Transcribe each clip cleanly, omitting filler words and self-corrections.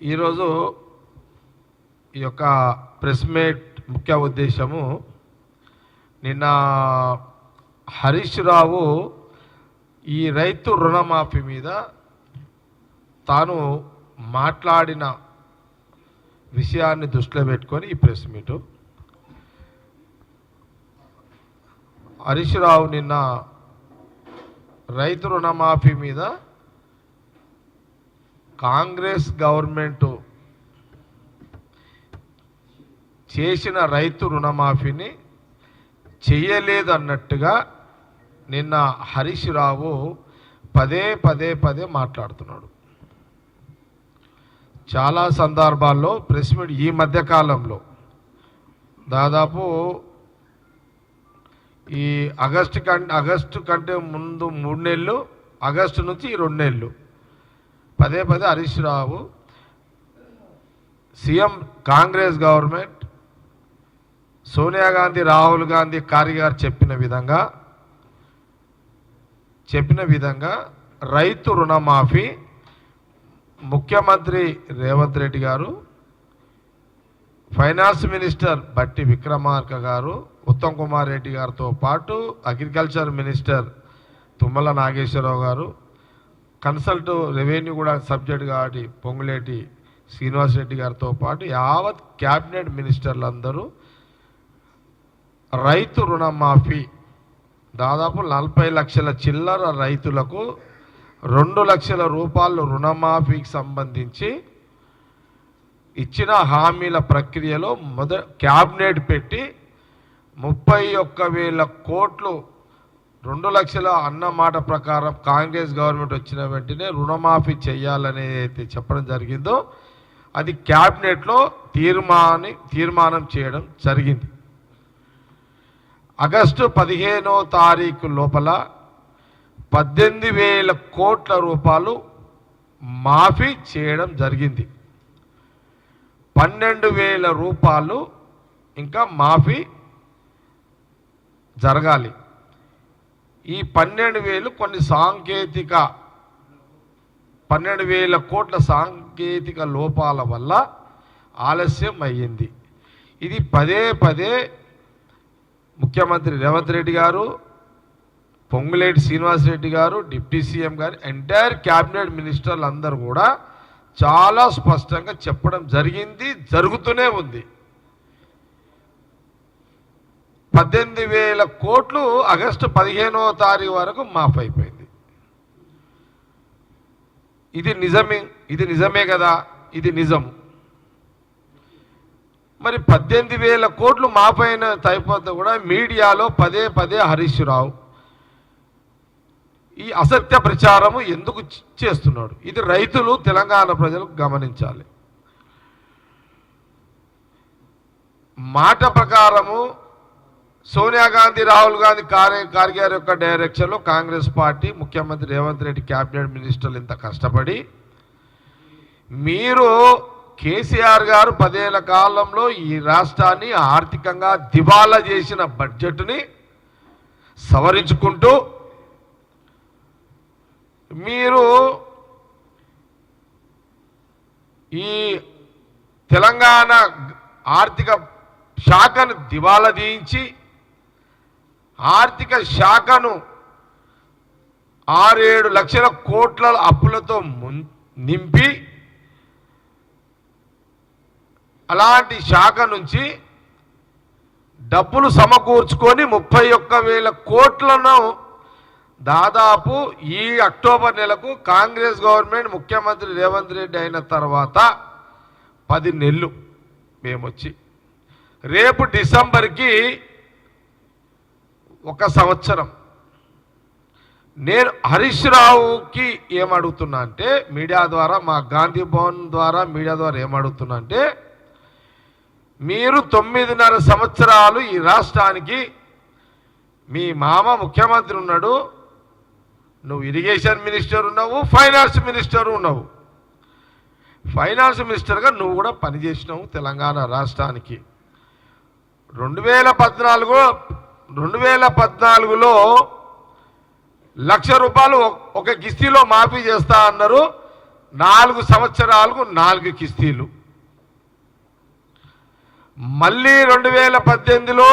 ఈరోజు ఈ యొక్క ప్రెస్ మీట్ ముఖ్య ఉద్దేశము, నిన్న హరీష్ రావు ఈ రైతు రుణమాఫీ మీద తాను మాట్లాడిన విషయాన్ని దృష్టిలో పెట్టుకొని ఈ ప్రెస్ మీటు. హరీష్ రావు నిన్న రైతు రుణమాఫీ మీద కాంగ్రెస్ గవర్నమెంట్ చేసిన రైతు రుణమాఫీని చేయలేదు అన్నట్టుగా నిన్న హరీష్ రావు పదే మాట్లాడుతున్నాడు. చాలా సందర్భాల్లో ప్రెస్ మీట్ ఈ మధ్యకాలంలో దాదాపు ఈ ఆగస్టు కంటే ముందు 3 నెలలు, ఆగస్టు నుంచి 2 నెలలు పదే హరీష్ రావు సీఎం కాంగ్రెస్ గవర్నమెంట్ సోనియా గాంధీ, రాహుల్ గాంధీ, ఖార్గే గారు చెప్పిన విధంగా రైతు రుణమాఫీ ముఖ్యమంత్రి రేవంత్ రెడ్డి గారు, ఫైనాన్స్ మినిస్టర్ బట్టి విక్రమార్క గారు, ఉత్తమ్ కుమార్ రెడ్డి గారితో పాటు అగ్రికల్చర్ మినిస్టర్ తుమ్మల నాగేశ్వరరావు గారు, కన్సల్ట్ రెవెన్యూ కూడా సబ్జెక్ట్ కాబట్టి పొంగులేటి శ్రీనివాసరెడ్డి గారితో పాటు యావత్ క్యాబినెట్ మినిస్టర్లందరూ రైతు రుణమాఫీ దాదాపు 40 లక్షల చిల్లర రైతులకు 2 లక్షల రూపాయలు రుణమాఫీకి సంబంధించి ఇచ్చిన హామీల ప్రక్రియలో క్యాబినెట్ పెట్టి 31,000 కోట్లు 2 లక్షల అన్న మాట ప్రకారం కాంగ్రెస్ గవర్నమెంట్ వచ్చిన వెంటనే రుణమాఫీ చేయాలనేది చెప్పడం జరిగిందో అది క్యాబినెట్లో తీర్మానం చేయడం జరిగింది. ఆగస్టు 15వ తారీఖు లోపల 18,000 కోట్ల రూపాయలు మాఫీ చేయడం జరిగింది. 12,000 రూపాయలు ఇంకా మాఫీ జరగాలి. ఈ 12,000 కొన్ని 12,000 కోట్ల సాంకేతిక లోపాల వల్ల ఆలస్యం అయ్యింది. ఇది పదే ముఖ్యమంత్రి రేవంత్ రెడ్డి గారు, పొంగులేటి శ్రీనివాసరెడ్డి గారు, డిప్యూటీ సీఎం గారు, ఎంటైర్ క్యాబినెట్ మినిస్టర్లు అందరూ కూడా చాలా స్పష్టంగా చెప్పడం జరిగింది, జరుగుతూనే ఉంది. 18,000 కోట్లు ఆగస్టు 15వ తారీఖు వరకు మాఫ్ అయిపోయింది. ఇది నిజమే కదా, ఇది నిజం. మరి 18,000 కోట్లు మాఫ్ అయిన అయిపోతే కూడా మీడియాలో పదే హరీష్ రావు ఈ అసత్య ప్రచారము ఎందుకు చేస్తున్నాడు? ఇది రైతులు, తెలంగాణ ప్రజలు గమనించాలి. మాట ప్రకారము సోనియా గాంధీ, రాహుల్ గాంధీ, ఖార్గే గారి యొక్క డైరెక్షన్లో కాంగ్రెస్ పార్టీ, ముఖ్యమంత్రి రేవంత్ రెడ్డి, క్యాబినెట్ మినిస్టర్లు ఇంత కష్టపడి మీరు కేసీఆర్ గారు 10 ఏళ్ల కాలంలో ఈ రాష్ట్రాన్ని ఆర్థికంగా దివాలా చేసిన బడ్జెట్ని సవరించుకుంటూ మీరు ఈ తెలంగాణ ఆర్థిక శాఖను దివాలా తీయించి ఆర్థిక శాఖను 6-7 లక్షల కోట్ల అప్పులతో నింపి అలాంటి శాఖ నుంచి డబ్బులు సమకూర్చుకొని 31,000 కోట్లను దాదాపు ఈ అక్టోబర్ నెలకు కాంగ్రెస్ గవర్నమెంట్ ముఖ్యమంత్రి రేవంత్ రెడ్డి అయిన తర్వాత 10 నెలలు మేమొచ్చి రేపు డిసెంబర్కి 1 సంవత్సరం. నేను హరీష్ రావుకి ఏమడుగుతున్నా అంటే మీడియా ద్వారా, మా గాంధీ భవన్ ద్వారా మీడియా ద్వారా ఏమడుగుతున్నా అంటే, మీరు 9.5 సంవత్సరాలు ఈ రాష్ట్రానికి మీ మామ ముఖ్యమంత్రి ఉన్నాడు, నువ్వు ఇరిగేషన్ మినిస్టర్ ఉన్నావు, ఫైనాన్స్ మినిస్టర్ ఉన్నావు. ఫైనాన్స్ మినిస్టర్గా నువ్వు కూడా పనిచేసినావు తెలంగాణ రాష్ట్రానికి. 2014లో 1,00,000 రూపాయలు ఒక కిస్తీలో మాఫీ చేస్తా అన్నారు. 4 సంవత్సరాలకు 4 కిస్తీలు. మళ్ళీ 2018లో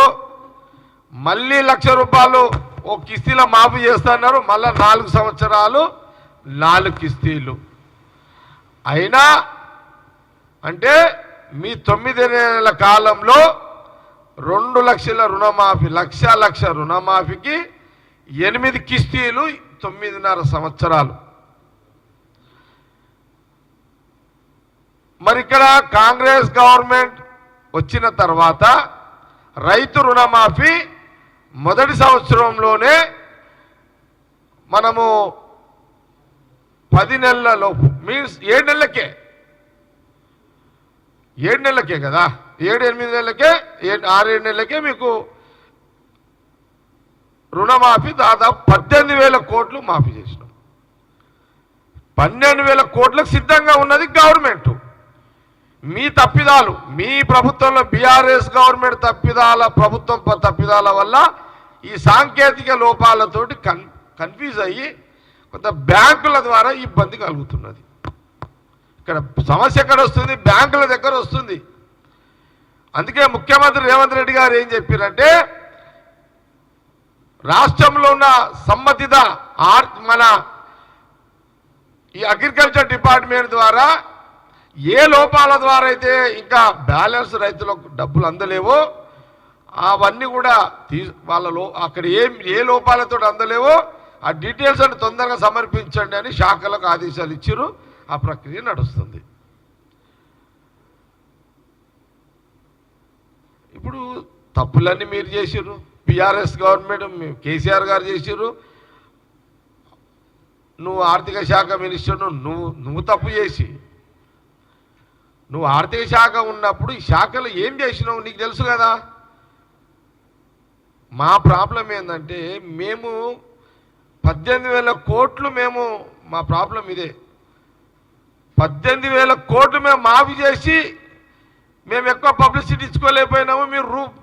మళ్ళీ ₹1,00,000 ఓ కిస్తీలో మాఫీ చేస్తున్నారు. మళ్ళీ 4 సంవత్సరాలు 4 కిస్తీలు. అయినా అంటే మీ 9 నెలల కాలంలో 2 లక్షల రుణమాఫీ, లక్ష రుణమాఫీకి 8 కిస్తీలు, 9.5 సంవత్సరాలు. మరి ఇక్కడ కాంగ్రెస్ గవర్నమెంట్ వచ్చిన తర్వాత రైతు రుణమాఫీ మొదటి సంవత్సరంలోనే మనము 10 నెలలలోపు, మీన్స్ 7 నెలలకే, 7 నెలలకే కదా, 7-8 నెలలకే, 6-7 నెలలకే మీకు రుణమాఫీ దాదాపు 18,000 కోట్లు మాఫీ చేసినాం. 12,000 కోట్లకు సిద్ధంగా ఉన్నది గవర్నమెంట్. మీ తప్పిదాలు, మీ ప్రభుత్వంలో బీఆర్ఎస్ గవర్నమెంట్ ప్రభుత్వం తప్పిదాల వల్ల ఈ సాంకేతిక లోపాలతోటి కన్ఫ్యూజ్ అయ్యి కొంత బ్యాంకుల ద్వారా ఇబ్బంది కలుగుతున్నది. ఇక్కడ సమస్య ఎక్కడ వస్తుంది? బ్యాంకుల దగ్గర వస్తుంది. అందుకే ముఖ్యమంత్రి రేవంత్ రెడ్డి గారు ఏం చెప్పారంటే, రాష్ట్రంలో ఉన్న సంబంధిత మన ఈ అగ్రికల్చర్ డిపార్ట్మెంట్ ద్వారా ఏ లోపాల ద్వారా అయితే ఇంకా బ్యాలెన్స్ రైతులకు డబ్బులు అందలేవో అవన్నీ కూడా అక్కడ ఏ లోపాలతో అందలేవో ఆ డీటెయిల్స్ అని తొందరగా సమర్పించండి అని శాఖలకు ఆదేశాలు ఇచ్చారు. ఆ ప్రక్రియ నడుస్తుంది. ఇప్పుడు తప్పులన్నీ మీరు చేసిర్రు, బీఆర్ఎస్ గవర్నమెంట్ కేసీఆర్ గారు చేసిర్రు. నువ్వు ఆర్థిక శాఖ మినిస్టర్ను నువ్వు తప్పు చేసి, నువ్వు ఆర్థిక శాఖ ఉన్నప్పుడు ఈ శాఖలో ఏం చేసినావు నీకు తెలుసు కదా. మా ప్రాబ్లం ఏంటంటే మేము 18,000 కోట్లు మా ప్రాబ్లం ఇదే. 18,000 కోట్లు మేము మాఫీ చేసి మేము ఎక్కువ పబ్లిసిటీ ఇచ్చుకోలేకపోయినాము.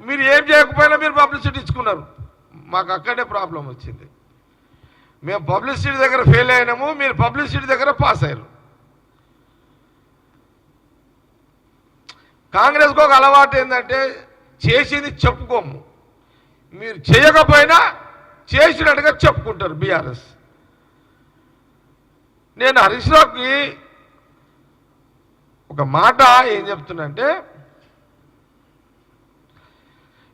మీరు ఏం చేయకపోయినా మీరు పబ్లిసిటీ ఇచ్చుకున్నారు. మాకు అక్కడే ప్రాబ్లం వచ్చింది. మేము పబ్లిసిటీ దగ్గర ఫెయిల్ అయినాము, మీరు పబ్లిసిటీ దగ్గర పాస్ అయ్యారు. కాంగ్రెస్కి ఒక అలవాటు ఏంటంటే చేసింది చెప్పుకోము, మీరు చేయకపోయినా చేసినట్టుగా చెప్పుకుంటారు బీఆర్ఎస్. నేను హరీష్ రావుకి ఒక మాట ఏం చెప్తున్నంటే,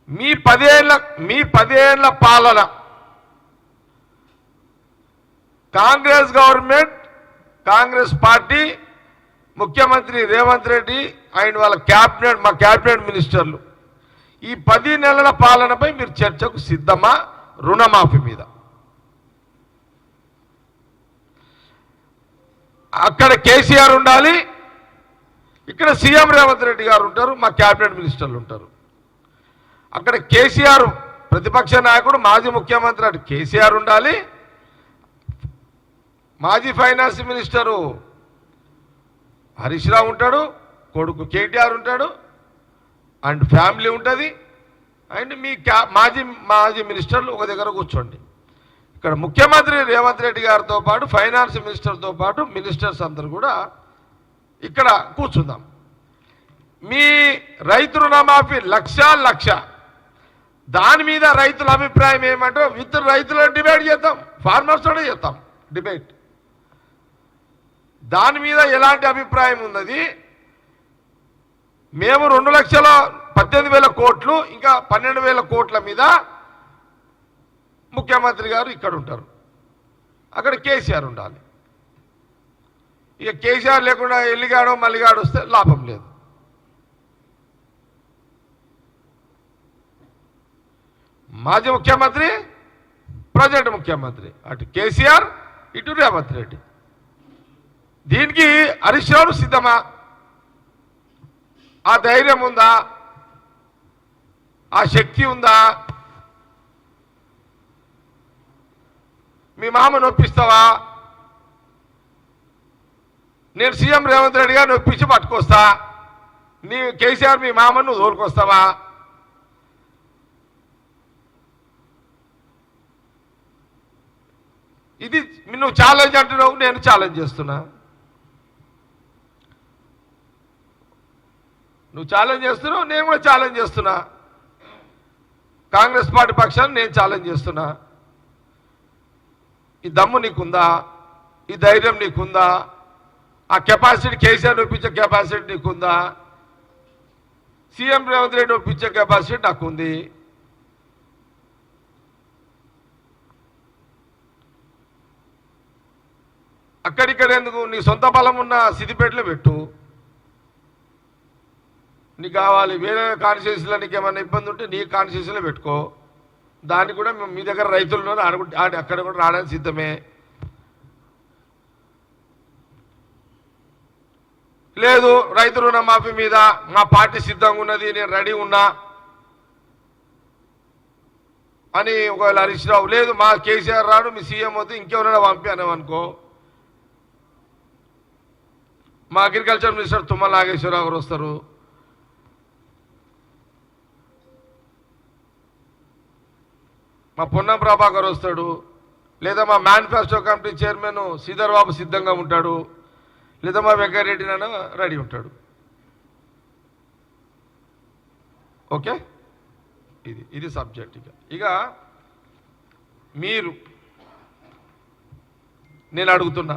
మీ 10 ఏళ్ల పాలన కాంగ్రెస్ గవర్నమెంట్, కాంగ్రెస్ పార్టీ, ముఖ్యమంత్రి రేవంత్ రెడ్డి అండ్ వాళ్ళ క్యాబినెట్, మా క్యాబినెట్ మినిస్టర్లు, ఈ 10 నెలల పాలనపై మీరు చర్చకు సిద్ధమా? రుణమాఫీ మీద అక్కడ కేసీఆర్ ఉండాలి, ఇక్కడ సీఎం రేవంత్ రెడ్డి గారు ఉంటారు, మా క్యాబినెట్ మినిస్టర్లు ఉంటారు. అక్కడ కేసీఆర్ ప్రతిపక్ష నాయకుడు, మాజీ ముఖ్యమంత్రి అటు కేసీఆర్ ఉండాలి, మాజీ ఫైనాన్స్ మినిస్టరు హరీష్ రావు ఉంటాడు, కొడుకు కేటీఆర్ ఉంటాడు, అండ్ ఫ్యామిలీ ఉంటుంది, అండ్ మీ మాజీ మినిస్టర్లు ఒక దగ్గర కూర్చోండి. ఇక్కడ ముఖ్యమంత్రి రేవంత్ రెడ్డి గారితో పాటు ఫైనాన్స్ మినిస్టర్తో పాటు మినిస్టర్స్ అందరూ కూడా ఇక్కడ కూర్చుందాం. మీ రైతు రుణమాఫీ లక్ష దాని మీద రైతుల అభిప్రాయం ఏమంటే విత్ రైతులను డిబేట్ చేద్దాం, ఫార్మర్స్తోనే చేద్దాం డిబేట్. దాని మీద ఎలాంటి అభిప్రాయం ఉన్నది? మేము 2,18,000 కోట్లు ఇంకా 12,000 కోట్ల మీద ముఖ్యమంత్రి గారు ఇక్కడ ఉంటారు, అక్కడ కేసీఆర్ ఉండాలి. ఇక కేసీఆర్ లేకుండా ఎల్లిగాడో మల్లిగాడు వస్తే లాభం లేదు. మాజీ ముఖ్యమంత్రి, ప్రజెంట్ ముఖ్యమంత్రి, అటు కేసీఆర్ ఇటు రేవంత్ రెడ్డి. దీనికి హరీష్ రావు సిద్ధమా? ఆ ధైర్యం ఉందా? ఆ శక్తి ఉందా? మీ మామ నొప్పిస్తావా? నేను సీఎం రేవంత్ రెడ్డి గారు నొప్పించి పట్టుకొస్తా, నీ కేసీఆర్ మీ మామను నువ్వు తోలుకొస్తావా? ఇది నువ్వు ఛాలెంజ్ అంటున్నావు, నేను ఛాలెంజ్ చేస్తున్నా. నువ్వు ఛాలెంజ్ చేస్తున్నావు, నేను కూడా ఛాలెంజ్ చేస్తున్నా. కాంగ్రెస్ పార్టీ పక్షాన్ని నేను ఛాలెంజ్ చేస్తున్నా. ఈ దమ్ము నీకుందా? ఈ ధైర్యం నీకుందా? ఆ కెపాసిటీ కేసీఆర్ ఒప్పించే కెపాసిటీ నీకుందా? సీఎం రేవంత్ రెడ్డి ఒప్పించే కెపాసిటీ నాకుంది. అక్కడిక్కడ ఎందుకు? నీ సొంత బలం ఉన్న సిద్దిపేటలో పెట్టు. నీకు కావాలి వేరే కాన్స్టిట్యూన్సీలో నీకు ఏమైనా ఇబ్బంది ఉంటే నీ కాన్స్టిట్యూన్సీలో పెట్టుకో. దానికి కూడా మీ దగ్గర రైతులు ఉన్నారు, అక్కడ కూడా రావడానికి సిద్ధమే. లేదు రైతు రుణమాఫీ మీద మా పార్టీ సిద్ధంగా ఉన్నది, నేను రెడీ ఉన్నా అని ఒకవేళ హరీష్ రావు, లేదు మా కేసీఆర్ రాడు, మీ సీఎం వద్దు, ఇంకెవరైనా పంపానేమనుకో, మా అగ్రికల్చర్ మినిస్టర్ తుమ్మల నాగేశ్వరరావు గారు వస్తారు, మా పొన్నం ప్రభాకర్ వస్తాడు, లేదా మా manifesto committee chairman Sridhar Babu సిద్ధంగా ఉంటాడు, లేదా మా వెంకయ్యరెడ్డి నాన్న రెడీ ఉంటాడు. ఓకే, ఇది సబ్జెక్ట్. ఇక మీరు నేను అడుగుతున్నా,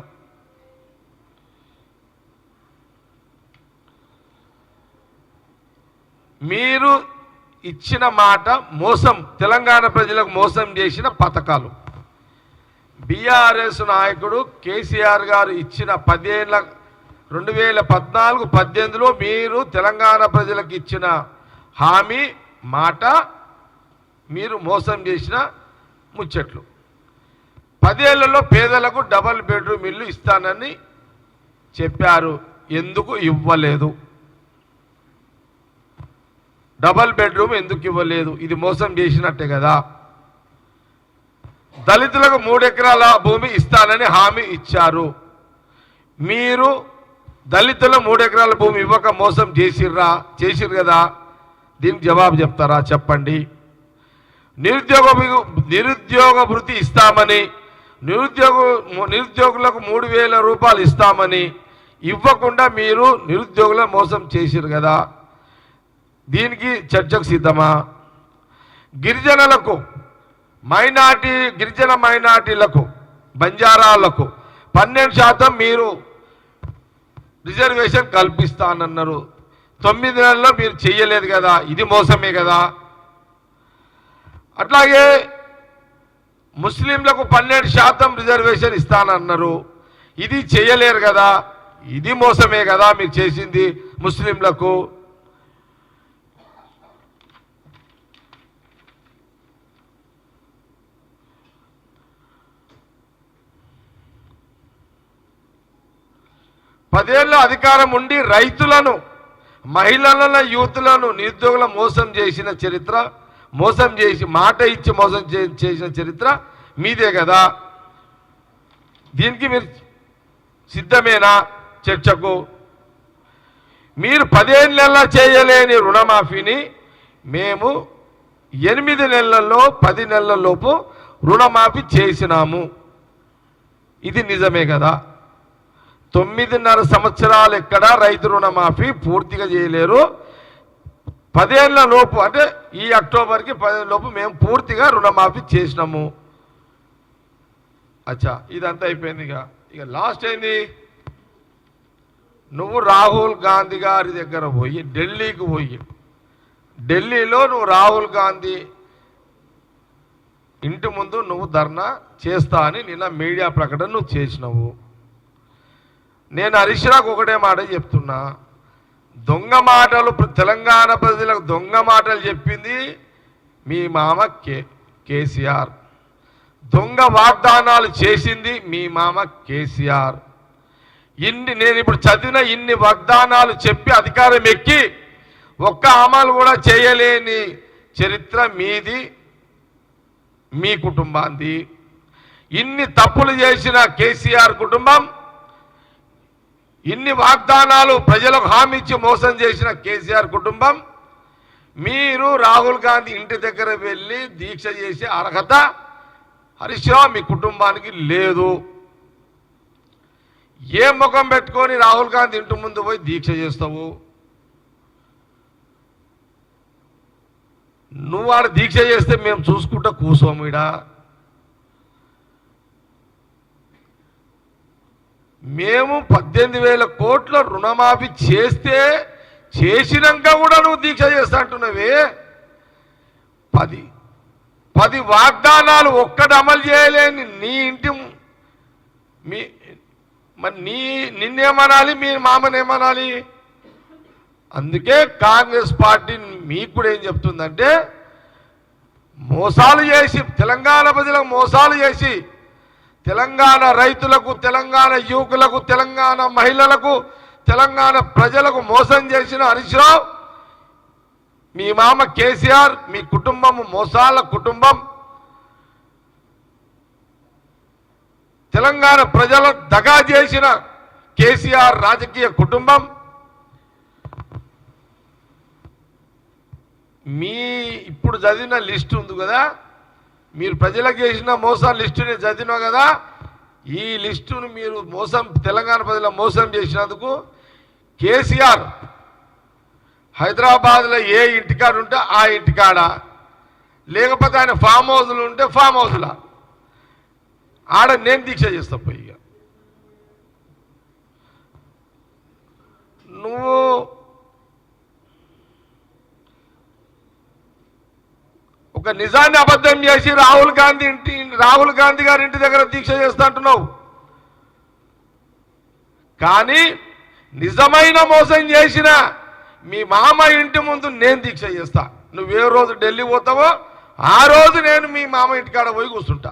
మీరు ఇచ్చిన మాట మోసం, తెలంగాణ ప్రజలకు మోసం చేసిన పథకాలు. బీఆర్ఎస్ నాయకుడు కేసీఆర్ గారు ఇచ్చిన 10 ఏళ్ళ 2014-18లో మీరు తెలంగాణ ప్రజలకు ఇచ్చిన హామీ మాట మీరు మోసం చేసిన ముచ్చట్లు. 10 ఏళ్లలో పేదలకు డబుల్ బెడ్రూమ్ ఇల్లు ఇస్తానని చెప్పారు, ఎందుకు ఇవ్వలేదు? డబల్ బెడ్రూమ్ ఎందుకు ఇవ్వలేదు? ఇది మోసం చేసినట్టే కదా. దళితులకు 3 ఎకరాల భూమి ఇస్తానని హామీ ఇచ్చారు, మీరు దళితుల 3 ఎకరాల భూమి ఇవ్వక మోసం చేసిర్రు కదా. దీనికి జవాబు చెప్తారా? చెప్పండి. నిరుద్యోగ భృతి ఇస్తామని, నిరుద్యోగులకు 3,000 రూపాయలు ఇస్తామని ఇవ్వకుండా మీరు నిరుద్యోగుల మోసం చేసిర్రు కదా. దీనికి చర్చకు సిద్ధమా? గిరిజనులకు గిరిజన మైనార్టీలకు బంజారాలకు 12% మీరు రిజర్వేషన్ కల్పిస్తానన్నారు, 9 నెలల్లో మీరు చెయ్యలేదు కదా, ఇది మోసమే కదా. అట్లాగే ముస్లింలకు 12% రిజర్వేషన్ ఇస్తానన్నారు, ఇది చేయలేరు కదా, ఇది మోసమే కదా మీరు చేసింది ముస్లింలకు. పదేళ్ళ అధికారం ఉండి రైతులను, మహిళలను, యూత్లను, నిరుద్యోగుల మోసం చేసిన చరిత్ర, మోసం చేసి మాట ఇచ్చి మోసం చేసిన చరిత్ర మీదే కదా. దీనికి మీరు సిద్ధమేనా చర్చకు? మీరు 15 నెలల చేయలేని రుణమాఫీని మేము 8 నెలల్లో 10 నెలల లోపు రుణమాఫీ చేసినాము, ఇది నిజమే కదా. 9.5 సంవత్సరాలు ఎక్కడ రైతు రుణమాఫీ పూర్తిగా చేయలేరు. 10 ఏళ్ల లోపు అంటే ఈ అక్టోబర్కి 10 లోపు మేము పూర్తిగా రుణమాఫీ చేసినాము. అచ్చా, ఇదంతా అయిపోయింది. ఇక లాస్ట్ ఏంది? నువ్వు రాహుల్ గాంధీ గారి దగ్గర పోయి ఢిల్లీకి పోయి, ఢిల్లీలో నువ్వు రాహుల్ గాంధీ ఇంటి ముందు నువ్వు ధర్నా చేస్తా అని నిన్న మీడియా ప్రకటన నువ్వు చేసినావు. నేను హరీష్ రావుకు ఒకటే మాట చెప్తున్నా, దొంగ మాటలు తెలంగాణ ప్రజలకు దొంగ మాటలు చెప్పింది మీ మామ కేసీఆర్, దొంగ వాగ్దానాలు చేసింది మీ మామ కేసీఆర్. నేను ఇప్పుడు చదివిన ఇన్ని వాగ్దానాలు చెప్పి అధికారం ఎక్కి ఒక్క అమలు కూడా చేయలేని చరిత్ర మీది, మీ కుటుంబాంది. ఇన్ని తప్పులు చేసిన కేసీఆర్ కుటుంబం, ఇన్ని వాగ్దానాలు ప్రజలకు హామీ ఇచ్చి మోసం చేసిన కేసీఆర్ కుటుంబం, మీరు రాహుల్ గాంధీ ఇంటి దగ్గర వెళ్ళి దీక్ష చేసే అర్హత హరీష్ రావు మీ కుటుంబానికి లేదు. ఏ ముఖం పెట్టుకొని రాహుల్ గాంధీ ఇంటి ముందు పోయి దీక్ష చేస్తావు? నువ్వు ఆడ దీక్ష చేస్తే మేము చూసుకుంటా కూసోమిడా. మేము 18,000 కోట్ల రుణమాఫీ చేసినాక కూడా నువ్వు దీక్ష చేస్తా అంటున్నావే. 10 వాగ్దానాలు ఒక్కటి అమలు చేయలేని నీ ఇంటి మరి నిన్నేమనాలి, మీ మామనేమనాలి? అందుకే కాంగ్రెస్ పార్టీ మీకు కూడా ఏం చెప్తుందంటే, మోసాలు చేసి తెలంగాణ ప్రజలకు మోసాలు చేసి తెలంగాణ రైతులకు, తెలంగాణ యువకులకు, తెలంగాణ మహిళలకు, తెలంగాణ ప్రజలకు మోసం చేసిన హరీష్ రావు, మీ మామ కేసీఆర్, మీ కుటుంబం మోసాల కుటుంబం, తెలంగాణ ప్రజల దగా చేసిన కేసీఆర్ రాజకీయ కుటుంబం, మీ ఇప్పుడు చదివిన లిస్టు ఉంది కదా, మీరు ప్రజలకు చేసిన మోసాల లిస్టుని చదివినా కదా, ఈ లిస్టును మీరు తెలంగాణ ప్రజల మోసం చేసినందుకు కేసీఆర్ హైదరాబాద్లో ఏ ఇంటికాడ ఉంటే ఆ ఇంటికాడ, లేకపోతే ఆయన ఫామ్ హౌస్లు ఉంటే ఫామ్ హౌస్లా ఆడ నేను దీక్ష చేస్తా పోయి. నువ్వు ఒక నిజాన్ని అబద్ధం చేసి రాహుల్ గాంధీ గారి ఇంటి దగ్గర దీక్ష చేస్తా అంటున్నావు. కానీ నిజమైన మోసం చేసిన మీ మామ ఇంటి ముందు నేను దీక్ష చేస్తా. నువ్వు ఏ రోజు ఢిల్లీ పోతావో ఆ రోజు నేను మీ మామ ఇంటికాడ పోయి కూర్చుంటా.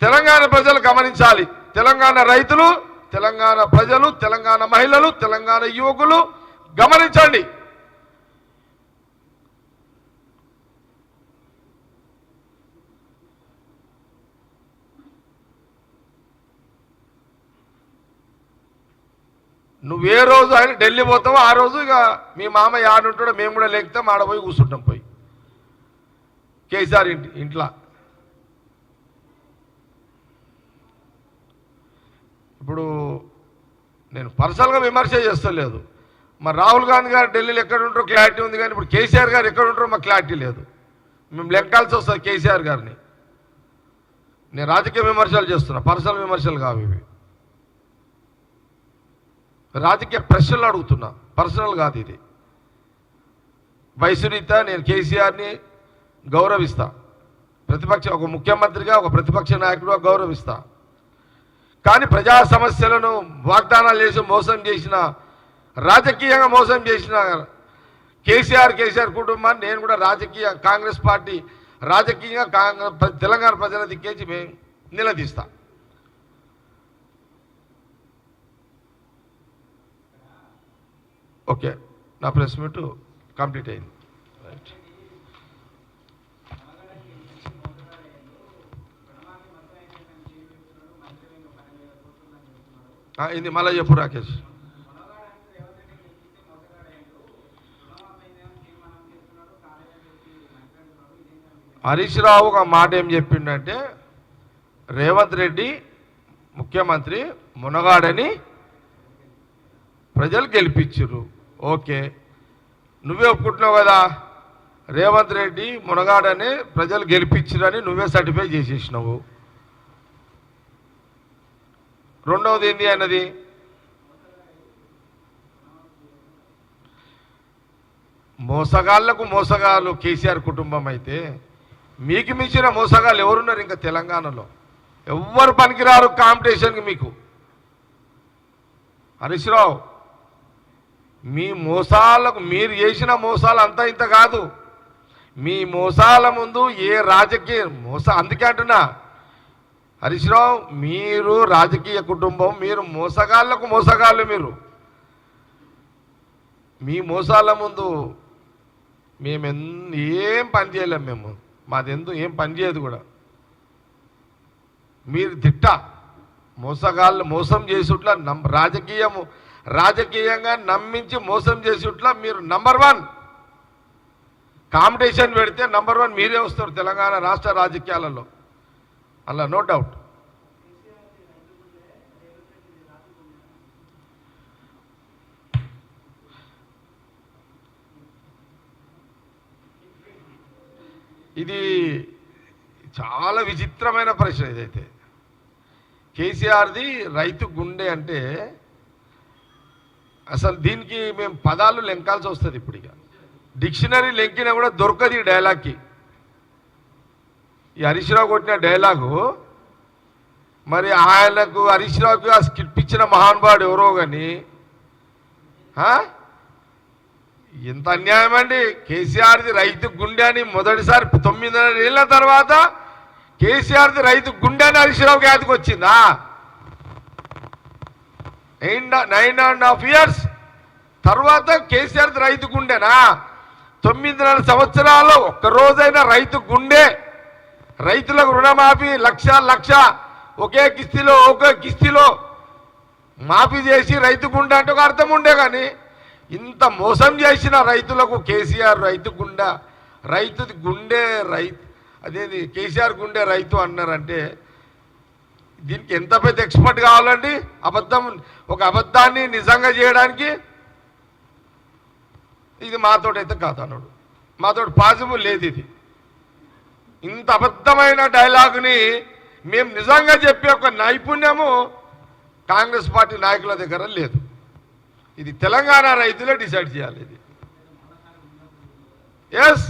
తెలంగాణ ప్రజలు గమనించాలి. తెలంగాణ రైతులు, తెలంగాణ ప్రజలు, తెలంగాణ మహిళలు, తెలంగాణ యువకులు గమనించండి. నువ్వే రోజు ఆయన ఢిల్లీ పోతావో ఆ రోజు ఇక మీ మామ ఆడుంటాడో మేము కూడా లేకపోతే ఆడ పోయి కూర్చుంటాం పోయి కేసీఆర్ ఇంట్లో. ఇప్పుడు నేను పర్సనల్గా విమర్శ చేస్తలేదు. మరి రాహుల్ గాంధీ గారు ఢిల్లీలో ఎక్కడ ఉంటారో క్లారిటీ ఉంది, కానీ ఇప్పుడు కేసీఆర్ గారు ఎక్కడ ఉంటారో మాకు క్లారిటీ లేదు. మేము లెక్కాల్సి వస్తుంది కేసీఆర్ గారిని. నేను రాజకీయ విమర్శలు చేస్తున్నా, పర్సనల్ విమర్శలు కావు ఇవి. రాజకీయ ప్రశ్నలు అడుగుతున్నా, పర్సనల్ కాదు ఇది. వయసు రీత్యా నేను కేసీఆర్ని గౌరవిస్తా, ఒక ముఖ్యమంత్రిగా, ఒక ప్రతిపక్ష నాయకుడుగా గౌరవిస్తా. కానీ ప్రజా సమస్యలను వాగ్దానాలు చేసి మోసం చేసిన, రాజకీయంగా మోసం చేసిన కేసీఆర్ కుటుంబాన్ని నేను కూడా కాంగ్రెస్ పార్టీ రాజకీయంగా తెలంగాణ ప్రజల దిక్కేసి మేము నిలదీస్తా. ఓకే, నా ప్రెస్ మీట్ కంప్లీట్ అయింది. రైట్. ఇది మళ్ళీ చెప్పు రాకేష్. హరీష్ రావు ఒక మాట ఏం చెప్పిండంటే, రేవంత్ రెడ్డి ముఖ్యమంత్రి మునగాడని ప్రజలు గెలిపించారు. ఓకే, నువ్వే ఒప్పుకుంటున్నావు కదా, రేవంత్ రెడ్డి మునగాడని ప్రజలు గెలిపించారని నువ్వే సర్టిఫై చేసేసినావు. రెండవది ఏంది అన్నది, మోసగాళ్ళు కేసీఆర్ కుటుంబం అయితే మీకు మించిన మోసగాళ్ళు ఎవరున్నారు ఇంకా తెలంగాణలో? ఎవ్వరు పనికిరారు కాంపిటీషన్కి మీకు. హరీష్ రావు, మీ మోసాలకు మీరు చేసిన మోసాలు అంతా ఇంత కాదు. మీ మోసాల ముందు ఏ రాజకీయ అందుకే అంటున్నా హరీష్ రావు, మీరు రాజకీయ కుటుంబం, మీరు మోసగాళ్ళు మీరు. మీ మోసాల ముందు మేము ఏం పని చేయలేం. మాది ఏం పని చేయదు కూడా. మీరు మోసం చేసుట్లా రాజకీయంగా నమ్మించి మోసం చేసుట్లా మీరు నంబర్ 1. కాంపిటీషన్ పెడితే నంబర్ 1 మీరే వస్తారు తెలంగాణ రాష్ట్ర రాజకీయాలలో, అలా నో డౌట్. ఇది చాలా విచిత్రమైన ప్రశ్న ఇదైతే. కేసీఆర్ది రైతు గుండె అంటే అసలు దీనికి మేము పదాలు లెంకాల్సి వస్తుంది. ఇప్పుడు ఇక డిక్షనరీ లెంకినా కూడా దొరకదు ఈ డైలాగ్కి. ఈ హరీష్ రావు కొట్టిన డైలాగు మరి ఆయనకు హరీష్ రావుకి ఆ స్క్రిప్ట్ ఇచ్చిన మహానుభావుడు ఎవరో కానీ ఎంత అన్యాయం అండి. కేసీఆర్ది రైతు గుండె అని మొదటిసారి 9 ఏళ్ళ తర్వాత కేసీఆర్ది రైతు గుండె అని హరీష్ రావుకి యాదకి వచ్చిందా? 9.5 years తర్వాత కేసీఆర్ది రైతు గుండెనా? 9.5 సంవత్సరాలు ఒక్కరోజైనా రైతు గుండె, రైతులకు రుణమాఫీ లక్ష ఒకే కిస్తీలో మాఫీ చేసి రైతు గుండె అంటే ఒక అర్థం ఉండే. కానీ ఇంత మోసం చేసిన రైతులకు కేసీఆర్ రైతు గుండె, రైతుది గుండె అదేది కేసీఆర్ గుండె రైతు అన్నారంటే దీనికి ఎంత పెద్ద ఎక్స్పర్ట్ కావాలండి? ఒక అబద్ధాన్ని నిజంగా చేయడానికి. ఇది మాతోటైతే కాదు అన్నాడు, మాతోటి పాసిబుల్ లేదు. ఇది ఇంత అబద్ధమైన డైలాగుని మేము నిజంగా చెప్పే ఒక నైపుణ్యము కాంగ్రెస్ పార్టీ నాయకుల దగ్గర లేదు. ఇది తెలంగాణ రైతులే డిసైడ్ చేయాలి. ఇది ఎస్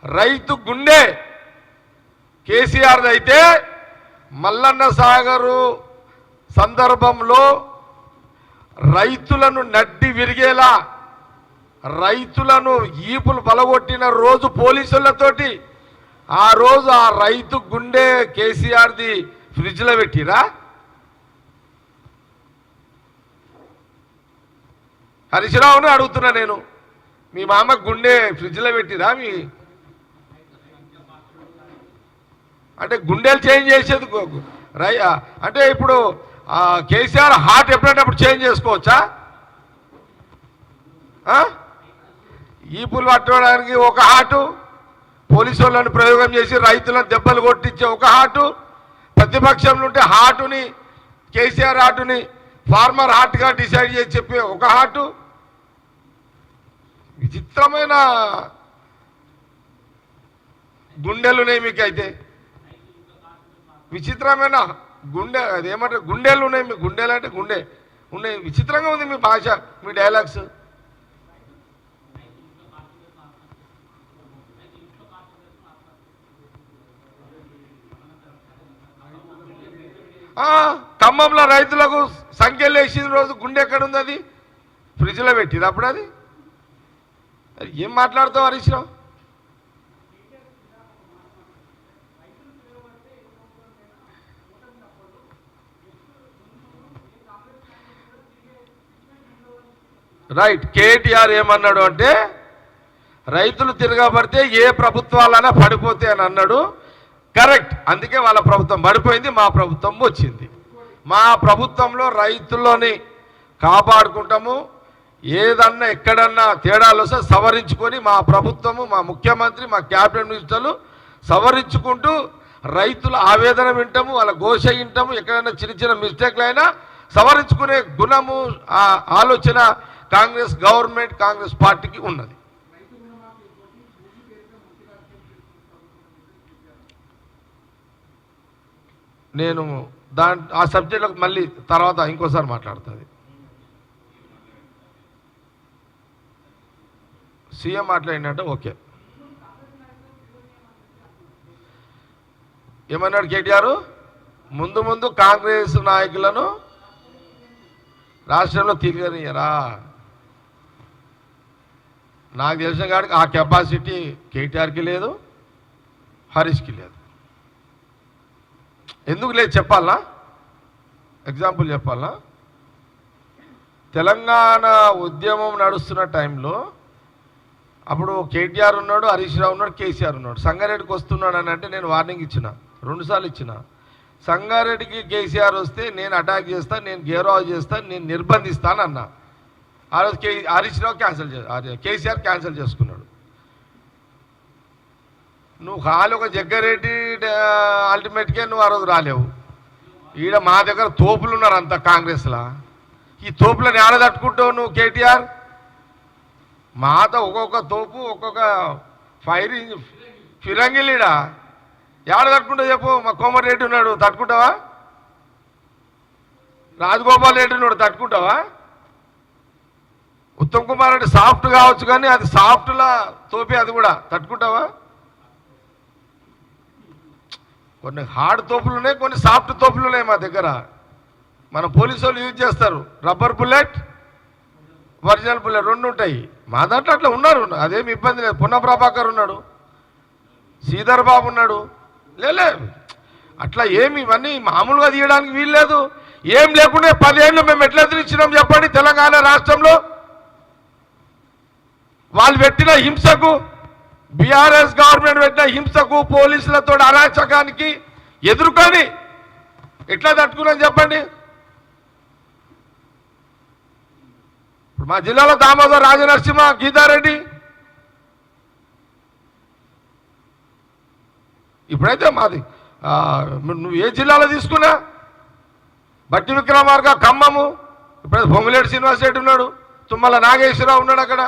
రైతు గుండె కేసీఆర్ది అయితే మల్లన్న సాగరు సందర్భంలో రైతులను నడ్డి విరిగేలా, రైతులను ఈపులు బలగొట్టిన రోజు పోలీసులతోటి ఆ రోజు ఆ రైతు గుండె కేసీఆర్ది ఫ్రిడ్జ్లో పెట్టిరా? హరీష్ రావును అడుగుతున్నా నేను, మీ మామ గుండె ఫ్రిడ్జ్లో పెట్టిరా? అంటే గుండెలు చేంజ్ చేసేది అంటే ఇప్పుడు కేసీఆర్ హార్ట్ ఎప్పుడంటే అప్పుడు చేంజ్ చేసుకోవచ్చా? ఈపులు పట్టడానికి ఒక హార్టు, పోలీసు వాళ్ళని ప్రయోగం చేసి రైతులను దెబ్బలు కొట్టించే ఒక హార్టు, ప్రతిపక్షంలో ఉంటే హార్టుని కేసీఆర్ హార్టుని ఫార్మర్ హార్ట్గా డిసైడ్ చేసి చెప్పే ఒక హార్టు. విచిత్రమైన గుండెలున్నాయి మీకైతే, విచిత్రమైన గుండె, అదేమంటారు గుండెలు ఉన్నాయి మీ. గుండెలు అంటే గుండె ఉన్నాయి. విచిత్రంగా ఉంది మీ భాష, మీ డైలాగ్స్. ఖమ్మంలో రైతులకు సంఖ్యలు వేసిన రోజు గుండె ఎక్కడ ఉంది? అది ఫ్రిడ్జ్లో పెట్టిరు అప్పుడు. అది ఏం మాట్లాడతావు హరీష్ రావు? రైట్. కేటీఆర్ ఏమన్నాడు అంటే రైతులు తిరగబడితే ఏ ప్రభుత్వాలైనా పడిపోతే అని అన్నాడు. కరెక్ట్. అందుకే వాళ్ళ ప్రభుత్వం పడిపోయింది, మా ప్రభుత్వం వచ్చింది. మా ప్రభుత్వంలో రైతులని కాపాడుకుంటాము. ఏదన్నా ఎక్కడన్నా తేడాలు వస్తే సవరించుకొని మా ప్రభుత్వము, మా ముఖ్యమంత్రి, మా క్యాబినెట్ మినిస్టర్లు సవరించుకుంటూ రైతుల ఆవేదన వింటాము, వాళ్ళ ఘోష వింటాము. ఎక్కడైనా చిన్న మిస్టేక్లు అయినా సవరించుకునే గుణము, ఆలోచన కాంగ్రెస్ గవర్నమెంట్, కాంగ్రెస్ పార్టీకి ఉన్నది. నేను ఆ సబ్జెక్టులకు మళ్ళీ తర్వాత ఇంకోసారి మాట్లాడుతుంది. సీఎం మాట్లాడినట్టు ఓకే. ఏమన్నాడు కేటీఆర్? ముందు కాంగ్రెస్ నాయకులను రాష్ట్రంలో తిరగనియరా? నాకు తెలిసిన కాడికి ఆ కెపాసిటీ కేటీఆర్కి లేదు, హరీష్కి లేదు. ఎందుకు లేదు చెప్పాలనా? ఎగ్జాంపుల్ చెప్పాలనా? తెలంగాణ ఉద్యమం నడుస్తున్న టైంలో అప్పుడు కేటీఆర్ ఉన్నాడు, హరీష్ రావు ఉన్నాడు, కేసీఆర్ ఉన్నాడు. సంగారెడ్డికి వస్తున్నాడు అని అంటే నేను వార్నింగ్ ఇచ్చిన, 2 సార్లు ఇచ్చిన. సంగారెడ్డికి కేసీఆర్ వస్తే నేను అటాక్ చేస్తాను, నేను గేరావు చేస్తాను, నేను నిర్బంధిస్తాను అన్నా. ఆ రోజు హరీష్ రావు కేసీఆర్ క్యాన్సిల్ చేసుకున్నాడు. నువ్వు ఖాళీ ఒక జగ్గారెడ్డి అల్టిమేట్గా నువ్వు ఆ రోజు రాలేవు. ఈడ మా దగ్గర తోపులు ఉన్నారు అంతా కాంగ్రెస్లో. ఈ తోపులను ఏడ తట్టుకుంటావు నువ్వు కేటీఆర్? మాత ఒక్కొక్క తోపు ఒక్కొక్క ఫైర్ ఫిరంగిలీడా ఏడ తట్టుకుంటావు చెప్పు. మా కోమటిరెడ్డి ఉన్నాడు, తట్టుకుంటావా? రాజగోపాల్ రెడ్డి ఉన్నాడు, తట్టుకుంటావా? ఉత్తమ్ కుమార్ రెడ్డి సాఫ్ట్ కావచ్చు కానీ అది సాఫ్ట్లా తోపి, అది కూడా తట్టుకుంటావా? కొన్ని హార్డ్ తోపులు ఉన్నాయి, కొన్ని సాఫ్ట్ తోపులు ఉన్నాయి మా దగ్గర. మన పోలీసు వాళ్ళు యూజ్ చేస్తారు, రబ్బర్ బుల్లెట్, ఒరిజినల్ బుల్లెట్ రెండు ఉంటాయి. మా దాంట్లో అట్లా ఉన్నారు, అదేమి ఇబ్బంది లేదు. పున్న ప్రభాకర్ ఉన్నాడు, శ్రీధర్ బాబు ఉన్నాడు. లే అట్లా ఏమి ఇవన్నీ మామూలుగా తీయడానికి వీల్లేదు. ఏం లేకుండా 10 ఏళ్ళు మేము ఎట్లా ఎదిరించినాం చెప్పండి? తెలంగాణ రాష్ట్రంలో వాళ్ళు పెట్టిన హింసకు, బీఆర్ఎస్ గవర్నమెంట్ పెట్టిన హింసకు, పోలీసులతో అరాచకానికి ఎదుర్కొని ఎట్లా తట్టుకున్నాం చెప్పండి? ఇప్పుడు మా జిల్లాలో దామోదర్ రాజనరసింహ, గీతారెడ్డి, ఇప్పుడైతే మాది నువ్వు ఏ జిల్లాలో తీసుకున్నా, బట్టి విక్రమార్క ఖమ్మము, ఇప్పుడైతే పొంగులేటి శ్రీనివాస్ రెడ్డి ఉన్నాడు, తుమ్మల నాగేశ్వరరావు ఉన్నాడు, అక్కడ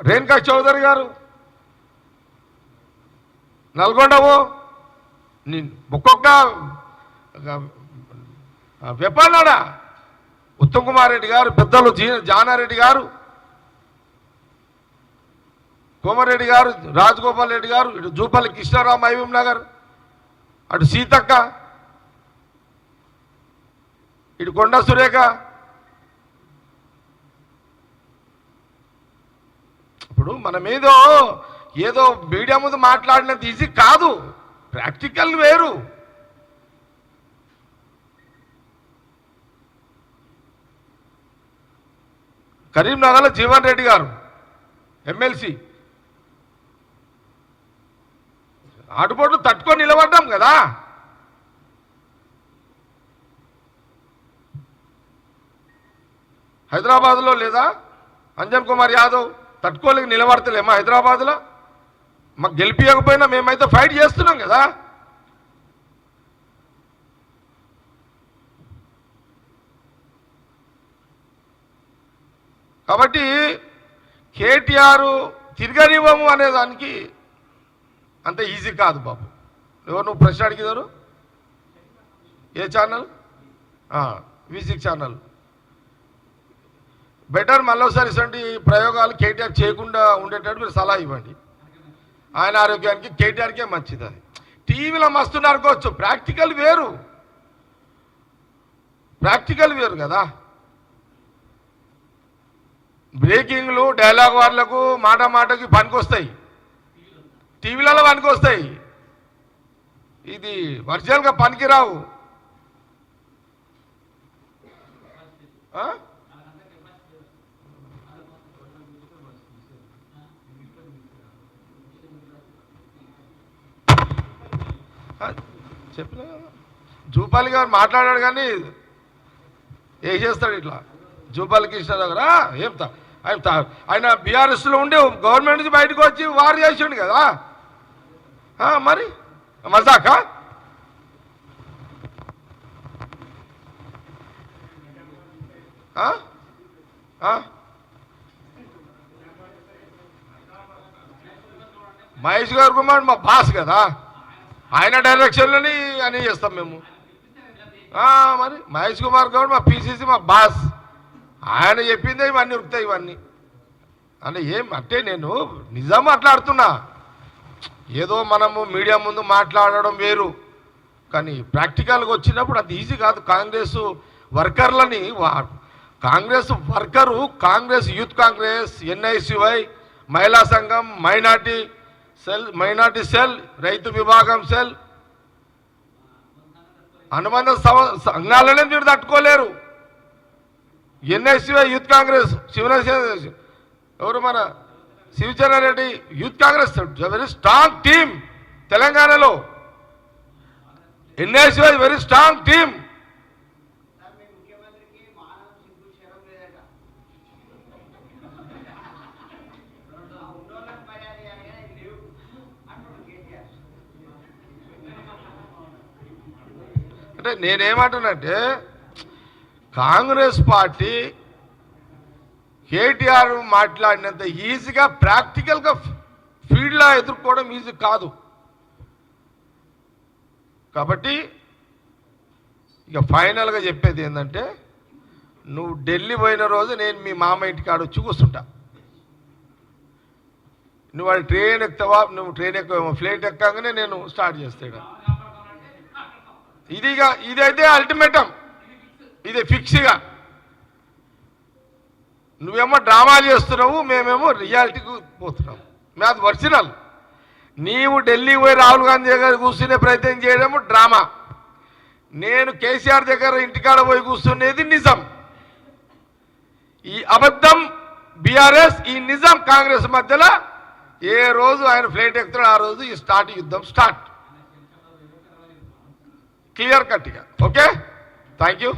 రేణుకా చౌదరి గారు నల్గొండవు. ఒక్కొక్క వెపన్నాడా ఉత్తమ్ కుమార్ రెడ్డి గారు, పెద్దలు జానారెడ్డి గారు, కోమరెడ్డి గారు, రాజగోపాల్ రెడ్డి గారు, ఇటు జూపల్లి కృష్ణారావు, మహబూబ్ నగర్, అటు సీతక్క, ఇటు కొండ సురేఖ. ఇప్పుడు మనం ఏదో మీడియా ముందు మాట్లాడినంత ఈజీ కాదు, ప్రాక్టికల్ వేరు. కరీంనగర్లో జీవన్ రెడ్డి గారు ఎమ్మెల్సీ, ఆటుపోట్లు తట్టుకొని నిలబడ్డాం కదా. హైదరాబాద్లో లేదా అంజన్ కుమార్ యాదవ్ తట్టుకోలేక నిలబడతలేమా హైదరాబాద్లో? మాకు గెలిపించకపోయినా మేమైతే ఫైట్ చేస్తున్నాం కదా. కాబట్టి కేటీఆర్ తిరగనివ్వము అనే దానికి అంత ఈజీ కాదు బాబు. నువ్వు ప్రశ్న అడిగిదారు, ఏ ఛానల్? V6 channel. బెటర్ మళ్ళీసారి ఇటువంటి ప్రయోగాలు కేటీఆర్ చేయకుండా ఉండేటట్టు మీరు సలహా ఇవ్వండి. ఆయన ఆరోగ్యానికి కేటీఆర్కే మంచిది. అది టీవీలో మస్తు అనుకోవచ్చు, ప్రాక్టికల్ వేరు, ప్రాక్టికల్ వేరు కదా. బ్రేకింగ్లు, డైలాగ్ వార్లకు, మాట మాటకి పనికొస్తాయి, టీవీలలో పనికొస్తాయి. ఇది ఒరిజినల్గా పనికిరావు. చెప్పిన జూపాలి గారు మాట్లాడాడు కానీ ఏం చేస్తాడు ఇట్లా. జూపాలి కృష్ణ దగ్గర ఏం ఆయన బీఆర్ఎస్లో ఉండి గవర్నమెంట్ నుంచి బయటకు వచ్చి వారు చేసిండు కదా. మరి మజాకా? మహేష్ గారు కుమార్ మా బాస్ కదా, ఆయన డైరెక్షన్లోని అని చేస్తాం మేము. మరి మహేష్ కుమార్ గౌడ్ మా పిసిసి, మా బాస్, ఆయన చెప్పిందే ఇవన్నీ ఉరుకుతాయి. ఇవన్నీ అంటే అంటే నేను నిజం మాట్లాడుతున్నా. ఏదో మనము మీడియా ముందు మాట్లాడడం వేరు, కానీ ప్రాక్టికల్గా వచ్చినప్పుడు అది ఈజీ కాదు. కాంగ్రెస్ వర్కర్లని, Congress worker, Congress youth Congress, NICY, మహిళా సంఘం, మైనార్టీ సెల్, రైతు విభాగం సెల్, అనుబంధ సంఘాలనే మీరు తట్టుకోలేరు. NICY యూత్ కాంగ్రెస్, ఎవరు మన Shivachandra Reddy youth Congress, very strong team తెలంగాణలో. NICY very strong team. అంటే నేనేమంటున్నంటే కాంగ్రెస్ పార్టీ కేటీఆర్ మాట్లాడినంత ఈజీగా ప్రాక్టికల్గా ఫీల్డ్లో ఎదుర్కోవడం ఈజీ కాదు. కాబట్టి ఇక ఫైనల్గా చెప్పేది ఏంటంటే, నువ్వు ఢిల్లీ పోయిన రోజు నేను మీ మామ ఇంటికాడ వచ్చి కూర్చుంటా. నువ్వు వాళ్ళు ట్రైన్ ఎక్కుతావా, నువ్వు ట్రైన్ ఎక్కువ ఫ్లైట్ ఎక్కగానే నేను స్టార్ట్ చేస్తాడు. ఇదైతే అల్టిమేటం, ఇది ఫిక్స్గా. నువ్వేమో డ్రామాలు చేస్తున్నావు, మేమేమో రియాలిటీకి పోతున్నావు. మేము అది ఒరిజినల్. నీవు ఢిల్లీ పోయి రాహుల్ గాంధీ దగ్గర కూర్చునే ప్రయత్నం చేయడము డ్రామా. నేను కేసీఆర్ దగ్గర ఇంటికాడ పోయి కూర్చునేది నిజం. ఈ అబద్ధం బీఆర్ఎస్, ఈ నిజం కాంగ్రెస్ మధ్యలో ఏ రోజు ఆయన ఫ్లైట్ ఎక్కుతాడో ఆ రోజు ఈ యుద్ధం స్టార్ట్. క్లియర్ కట్గా. Okay, thank you.